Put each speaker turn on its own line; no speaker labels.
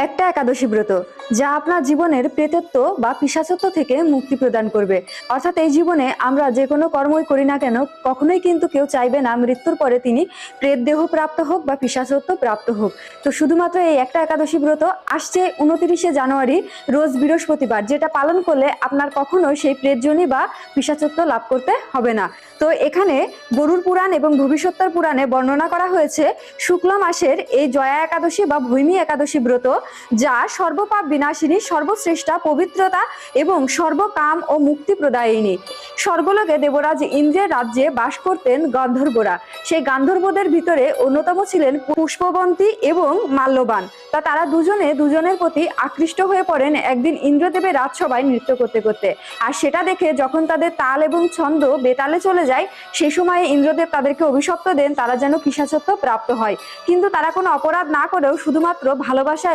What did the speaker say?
একটা একাদশী ব্রত যা আপনার জীবনের প্রেতত্ব বা পিশাচত্ব থেকে মুক্তি প্রদান করবে। অর্থাৎ এই জীবনে আমরা যে কোনো কর্মই করি না কেন, কখনোই কিন্তু কেউ চাইবে না মৃত্যুর পরে তিনি প্রেত দেহ প্রাপ্ত হোক বা পিশাচত্ব প্রাপ্ত হোক। তো শুধুমাত্র এই একটা একাদশী ব্রত আসছে 29শে জানুয়ারি রোজ বৃহস্পতিবার, যেটা পালন করলে আপনার কখনোই সেই প্রেতজনী বা পিশাচত্ব লাভ করতে হবে না। তো এখানে গরুর পুরাণ এবং ভবিষ্যৎতার পুরাণে বর্ণনা করা হয়েছে শুক্ল মাসের এই জয়া একাদশী বা ভৈমী একাদশী ব্রত, যা সর্বপাপ বিনাশিনী, সর্বশ্রেষ্ঠা, পবিত্রতা এবং সর্বকাম ও মুক্তি প্রদায়িনী। স্বর্গলোকে দেবরাজ ইন্দ্রের রাজ্যে বাস করতেন গন্ধর্বরা। সেই গান্ধর্বদের ভিতরে অন্যতম ছিলেন পুষ্পবন্তী এবং মাল্যবান। তারা দুজনে দুজনের প্রতি আকৃষ্ট হয়ে পড়েন একদিন ইন্দ্রদেবের রাজসভায় নৃত্য করতে করতে। আর সেটা দেখে যখন তাদের তাল এবং ছন্দ বেতালে চলে যায়, সে সময়ে ইন্দ্রদেব তাদেরকে অভিশপ্ত দেন তারা যেন পিশাচত্ব প্রাপ্ত হয়। কিন্তু তারা কোনো অপরাধ না করেও শুধুমাত্র ভালোবাসা